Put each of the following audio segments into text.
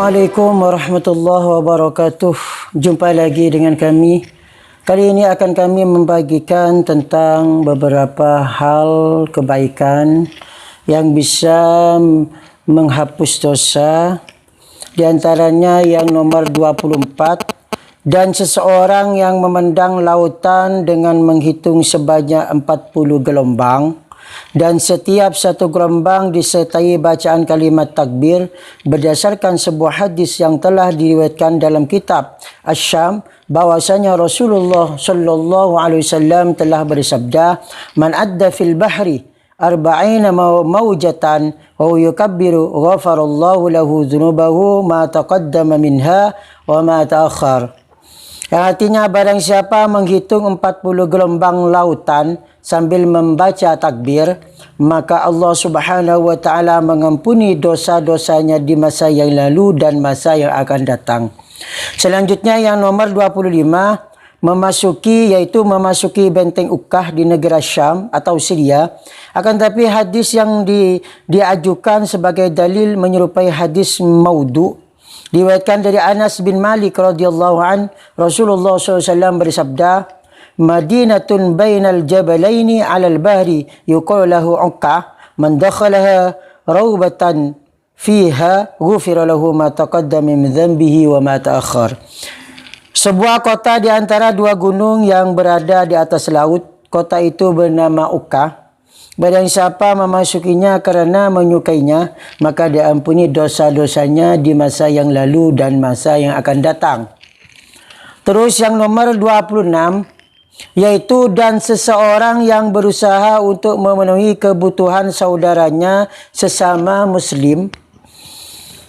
Assalamualaikum warahmatullahi wabarakatuh. Jumpa lagi dengan kami. Kali ini akan kami membagikan tentang beberapa hal kebaikan yang bisa menghapus dosa. Di antaranya yang nomor 24. Dan seseorang yang memandang lautan dengan menghitung sebanyak 40 gelombang. Dan setiap satu gelombang disertai bacaan kalimat takbir berdasarkan sebuah hadis yang telah diriwayatkan dalam kitab Asy-Syam bahwasanya Rasulullah sallallahu alaihi wasallam telah bersabda, "Man adda fil bahri arba'ina maujatan wa yukabbiru ghafarallahu lahu dzunubahu ma taqaddama minha wa ma ta'akhkhar." Yang artinya barang siapa menghitung 40 gelombang lautan sambil membaca takbir, maka Allah Subhanahu wa taala mengampuni dosa-dosanya di masa yang lalu dan masa yang akan datang. Selanjutnya yang nomor 25, memasuki benteng Uqqah di negara Syam atau Syria. Akan tetapi hadis yang diajukan sebagai dalil menyerupai hadis maudhu. Diriwayatkan dari Anas bin Malik radhiyallahu an, Rasulullah SAW bersabda, "Madinatun bainal jabalaini 'alal bahri yuqalu lahu Uqqah, man dakhalaha rawbatan fiha ghufira lahu ma taqaddama min dhanbihi wa ma ta'akhkhar." Sebuah kota di antara dua gunung yang berada di atas laut. Kota itu bernama Uqqah. Barang siapa memasukinya kerana menyukainya, maka diampuni dosa-dosanya di masa yang lalu dan masa yang akan datang. Terus yang nomor 26, yaitu dan seseorang yang berusaha untuk memenuhi kebutuhan saudaranya sesama muslim,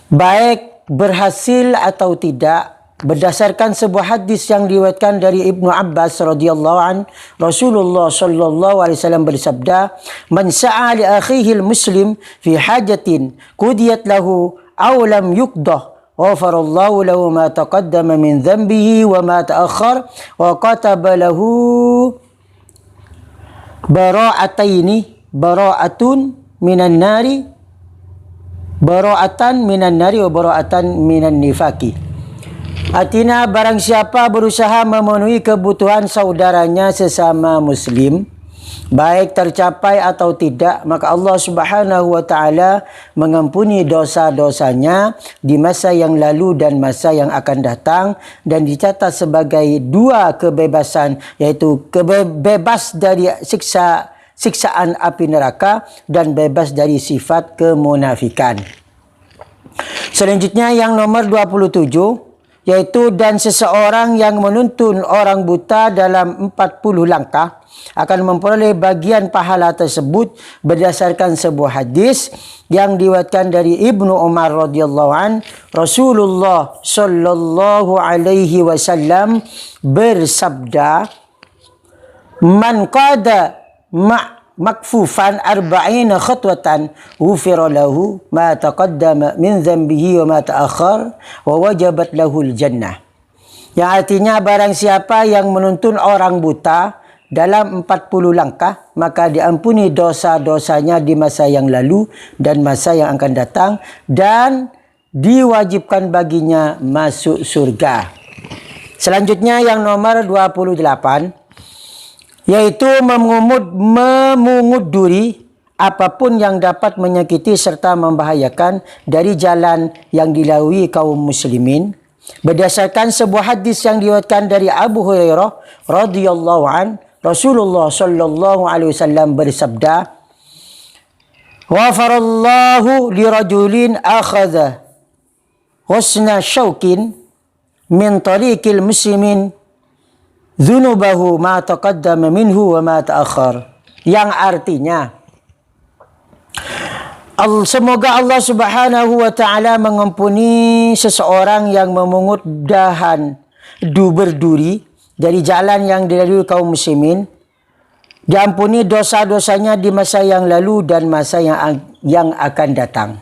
baik berhasil atau tidak. Berdasarkan sebuah hadis yang diriwayatkan dari Ibnu Abbas radhiyallahu an, Rasulullah sallallahu alaihi wasallam bersabda, "Man sa'a li akhihi al-muslim fi hajatin qudiyat lahu aw lam yuqdah, ghafarallahu lahu ma taqaddama min dhanbihi wa ma ta'akhkhar wa kataba lahu bara'atun minan nari wa bara'atan minan nifaqi." Artinya barang siapa berusaha memenuhi kebutuhan saudaranya sesama muslim, baik tercapai atau tidak, maka Allah Subhanahu wa taala mengampuni dosa-dosanya di masa yang lalu dan masa yang akan datang, dan dicatat sebagai dua kebebasan, yaitu bebas dari siksaan api neraka dan bebas dari sifat kemunafikan. Selanjutnya yang nomor 27, yaitu dan seseorang yang menuntun orang buta dalam 40 langkah akan memperoleh bagian pahala tersebut berdasarkan sebuah hadis yang diriwayatkan dari Ibnu Umar radhiyallahu an. Rasulullah sallallahu alaihi wasallam bersabda, "Man qada makfufan arba'ina khatwatan ghufira lahu ma taqaddama min dhanbihi wa ma ta'akhkhar wa wajabat lahul jannah." Yang artinya barang siapa yang menuntun orang buta dalam 40 langkah, maka diampuni dosa-dosanya di masa yang lalu dan masa yang akan datang, dan diwajibkan baginya masuk surga. Selanjutnya yang nomor 28, yaitu memungut duri apapun yang dapat menyakiti serta membahayakan dari jalan yang dilalui kaum muslimin. Berdasarkan sebuah hadis yang diriwayatkan dari Abu Hurairah radhiyallahu an, Rasulullah sallallahu alaihi wasallam bersabda, "Ghafarallahu lirajulin akhadha husna syaukin min tariqil muslimin dzunubahu ma taqaddama minhu wa ma ta'akhkhar." Yang artinya, semoga Allah Subhanahu wa taala mengampuni seseorang yang memungut dahan berduri dari jalan yang dilalui kaum muslimin, diampuni dosa-dosanya di masa yang lalu dan masa yang akan datang.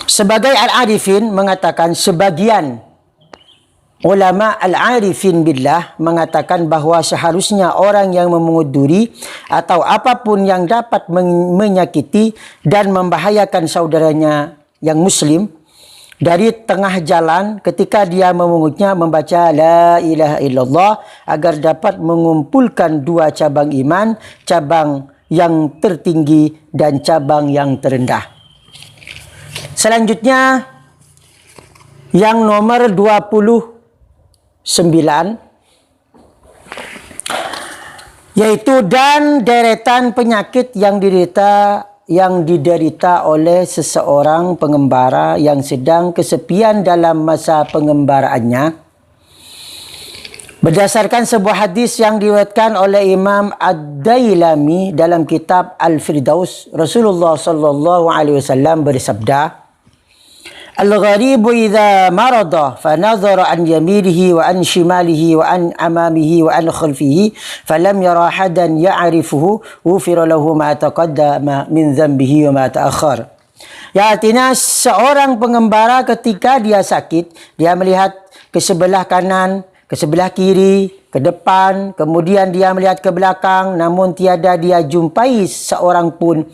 Sebagai Al-Arifin mengatakan, sebagian ulama al-arifin billah mengatakan bahawa seharusnya orang yang memungut duri atau apapun yang dapat menyakiti dan membahayakan saudaranya yang muslim dari tengah jalan ketika dia memungutnya membaca la ilaha illallah agar dapat mengumpulkan dua cabang iman, cabang yang tertinggi dan cabang yang terendah. Selanjutnya yang nomor 29, yaitu dan deretan penyakit yang diderita oleh seseorang pengembara yang sedang kesepian dalam masa pengembaraannya. Berdasarkan sebuah hadis yang diriwayatkan oleh Imam Ad-Dailami dalam kitab Al-Firdaus, Rasulullah sallallahu alaihi wasallam bersabda, Al-gharibu idza marada fa nadhara an yaminihi wa an shimalihi wa an amamihi wa an khalfihi falam yara hadan ya'rifuhu ghufira lahu ma taqaddama min dhanbihi wa ma ta'akhkhar. Ya, artinya seorang pengembara ketika dia sakit, dia melihat ke sebelah kanan, ke sebelah kiri, ke depan, kemudian dia melihat ke belakang, namun tiada dia jumpai seorang pun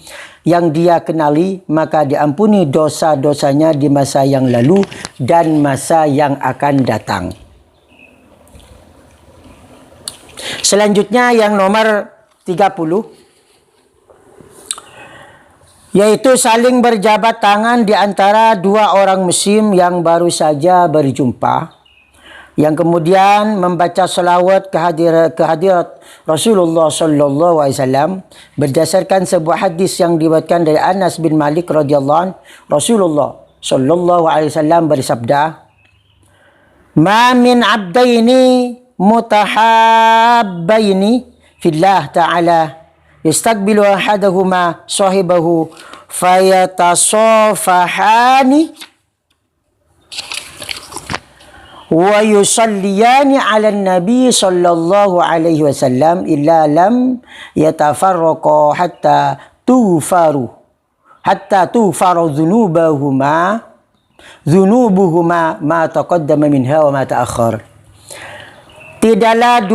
yang dia kenali, maka diampuni dosa-dosanya di masa yang lalu dan masa yang akan datang. Selanjutnya yang nomor 30, yaitu saling berjabat tangan di antara dua orang muslim yang baru saja berjumpa, yang kemudian membaca salawat kehadirat Rasulullah sallallahu alaihi wasallam. Berdasarkan sebuah hadis yang diriwayatkan dari Anas bin Malik radhiyallahu anhu, Rasulullah sallallahu alaihi wasallam bersabda, "Ma min 'abdaini mutahabbaini fillah ta'ala yastaqbilu ahaduhuma sahibahu fayatasafahani wa yusalliyani 'ala an-nabi sallallahu alaihi wasallam illa lam yatafarraqa hatta tufaru dhunubuhuma ma taqaddama minha wa ma ta'akhkhar." Tidaklah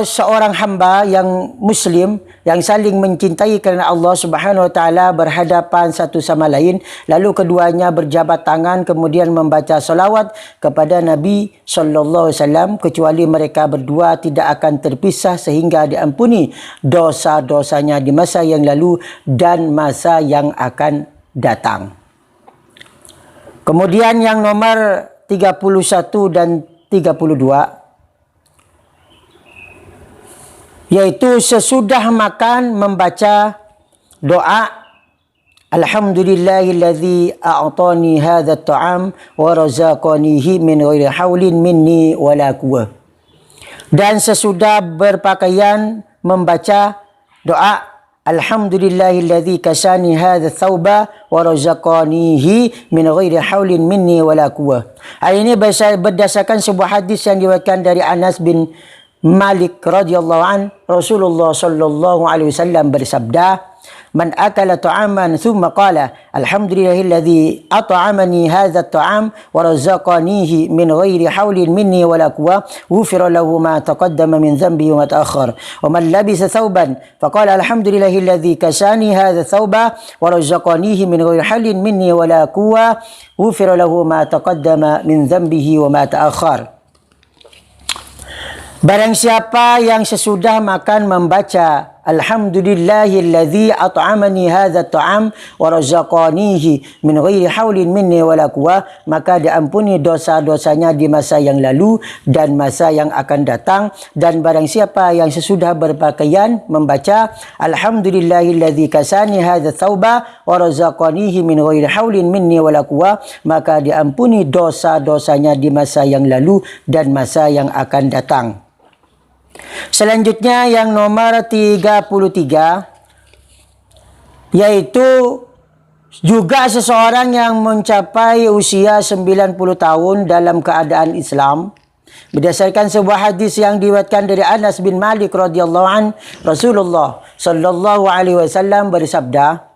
seorang hamba yang muslim yang saling mencintai kerana Allah Subhanahu wa taala berhadapan satu sama lain, lalu keduanya berjabat tangan kemudian membaca salawat kepada Nabi sallallahu alaihi wasallam, kecuali mereka berdua tidak akan terpisah sehingga diampuni dosa-dosanya di masa yang lalu dan masa yang akan datang. Kemudian yang nomor 31 dan 32, yaitu sesudah makan membaca doa Alhamdulillahilladzi a'tani hadha at-ta'am wa razaqanihi min ghairi haulin minni wala quwwah. Dan sesudah berpakaian membaca doa Alhamdulillahilladzi kasani hadha thawba wa razaqanihi min ghairi haulin minni wala quwwah. Ini berdasarkan sebuah hadis yang diriwayatkan dari Anas bin Malik radhiyallahu an, Rasulullah sallallahu alaihi wasallam bersabda, "Man akala ta'aman thumma qala alhamdulillahilladzi at'amani hadzal ta'am wa razaqanihi min ghairi haulin minni wala quwwah, ghufira lahu ma taqaddama min dhanbi wa ma ta'akhkhar. Wa man labisa thawban faqala alhamdulillahilladzi kasani hadzal thawba wa razaqanihi min ghairi haulin minni wala quwwah, ghufira lahu ma taqaddama min dhanbihi wa ma ta'akhkhar." Barang siapa yang sesudah makan membaca Alhamdulillahilladzi at'amani hadzal ta'am wa razaqanihi min ghairi haulin minni wala quwwah, maka diampuni dosa-dosanya di masa yang lalu dan masa yang akan datang. Dan barang siapa yang sesudah berpakaian membaca Alhamdulillahilladzi kasani hadzal thawba wa razaqanihi min ghairi haulin minni wala quwwah, maka diampuni dosa-dosanya di masa yang lalu dan masa yang akan datang. Selanjutnya yang nomor 33, yaitu juga seseorang yang mencapai usia 90 tahun dalam keadaan Islam. Berdasarkan sebuah hadis yang diriwayatkan dari Anas bin Malik radhiyallahu an, Rasulullah sallallahu alaihi wasallam bersabda,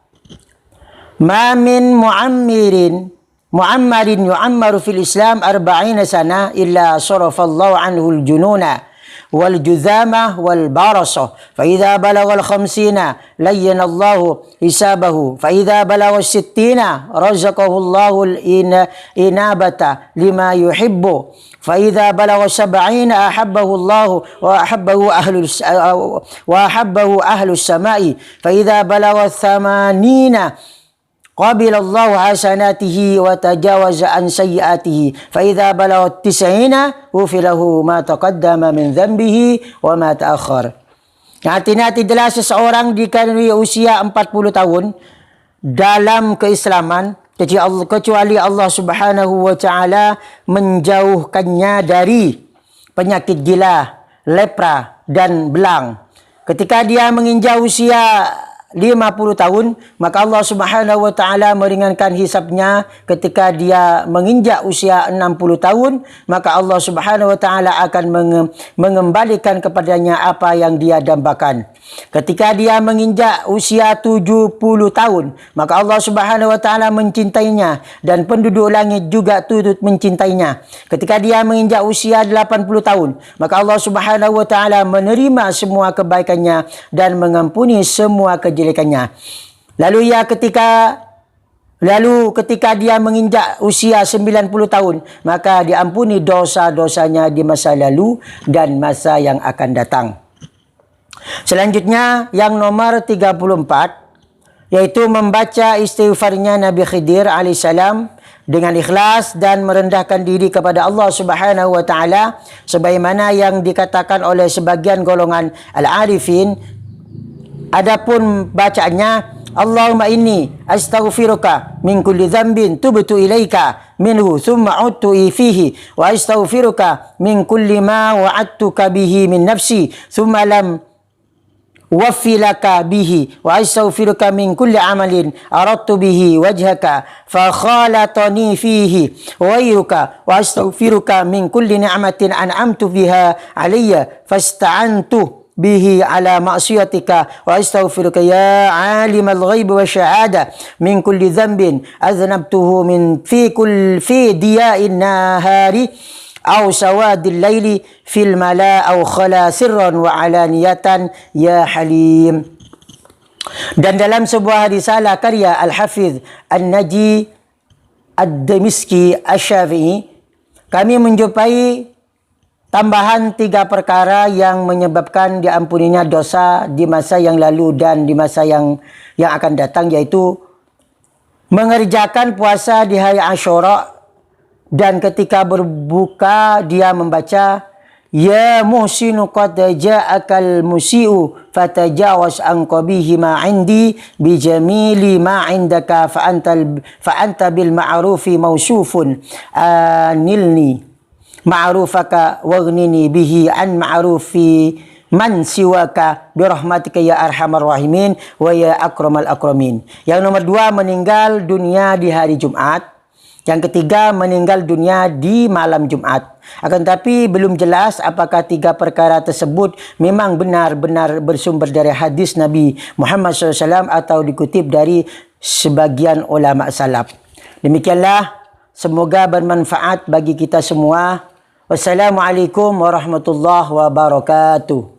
"Ma min mu'ammirin mu'ammarin yu'ammaru fil Islam 40 sana illa sarafallahu anhu al-jununa والجذامة والبرصة فإذا بلغ 50 لين الله حسابه فإذا بلغ 60 رزقه الله الإنابة لما يحب فإذا بلغ 70 أحبه الله وأحبه أهل السماء فإذا بلغ 80 قبل الله حسناته وتجاوز عن سيئاته فإذا بلغ 90 غفر له ما تقدم من ذنبه وما تأخر. Artinya tidaklah seseorang dikaruniai usia 40 tahun dalam keislaman kecuali Allah Subhanahu wa taala menjauhkannya dari penyakit gila, lepra dan belang. Ketika dia menginjak usia 50 tahun, maka Allah Subhanahu wa taala meringankan hisabnya. Ketika dia menginjak usia 60 tahun, maka Allah Subhanahu wa taala akan mengembalikan kepadanya apa yang dia dambakan. Ketika dia menginjak usia 70 tahun, maka Allah Subhanahu wa taala mencintainya dan penduduk langit juga turut mencintainya. Ketika dia menginjak usia 80 tahun, maka Allah Subhanahu wa taala menerima semua kebaikannya dan mengampuni semua kejelekannya. Lalu ketika dia menginjak usia 90 tahun, maka diampuni dosa-dosanya di masa lalu dan masa yang akan datang. Selanjutnya yang nomor 34, yaitu membaca istighfarnya Nabi Khidir alaihissalam dengan ikhlas dan merendahkan diri kepada Allah Subhanahu wa taala sebagaimana yang dikatakan oleh sebagian golongan al-arifin. Adapun bacaannya, Allahumma inni astaghfiruka min kulli dhanbin tubtu ilaika minhu thumma udtu fihi wa astaghfiruka min kulli ma wa'adtuka bihi min nafsi thumma lam wafilaka bihi wa astaghfiruka min kulli amalin aradtu bihi wajhaka fa khalatani fihi ghayruka wa astaghfiruka min kulli ni'matin an'amtu biha alayya fasta'antu bihi ala ma'siyatika wa astaghfiruka ya alimal ghaib wa syahada min kulli dhanbin aznabtuhu min fi diya'in nahari aw sawadil laili fil mala aw khala sirran wa alaniyatan ya halim. Dan dalam sebuah risalah karya Al-Hafidh An-Naji Ad-Damiski Asy-Syafi'i, kami menjumpai tambahan 3 perkara yang menyebabkan diampuninya dosa di masa yang lalu dan di masa yang akan datang, yaitu mengerjakan puasa di hari Asyura, dan ketika berbuka dia membaca ya muhsinu qad ja'akal musiu fatajawaz an qabihi ma indi bi jamili ma indaka fa anta bil ma'rufi mausufun anilni ma'rufaka waghnini bihi an ma'rufi man siwaka birahmatika ya arhamar rahimin wa ya akramal akramin. Yang nomor 2, meninggal dunia di hari Jumat. Yang ketiga, meninggal dunia di malam Jumat. Akan tapi belum jelas apakah 3 perkara tersebut memang benar-benar bersumber dari hadis Nabi Muhammad SAW atau dikutip dari sebagian ulama salaf. Demikianlah, semoga bermanfaat bagi kita semua. Wassalamualaikum warahmatullahi wabarakatuh.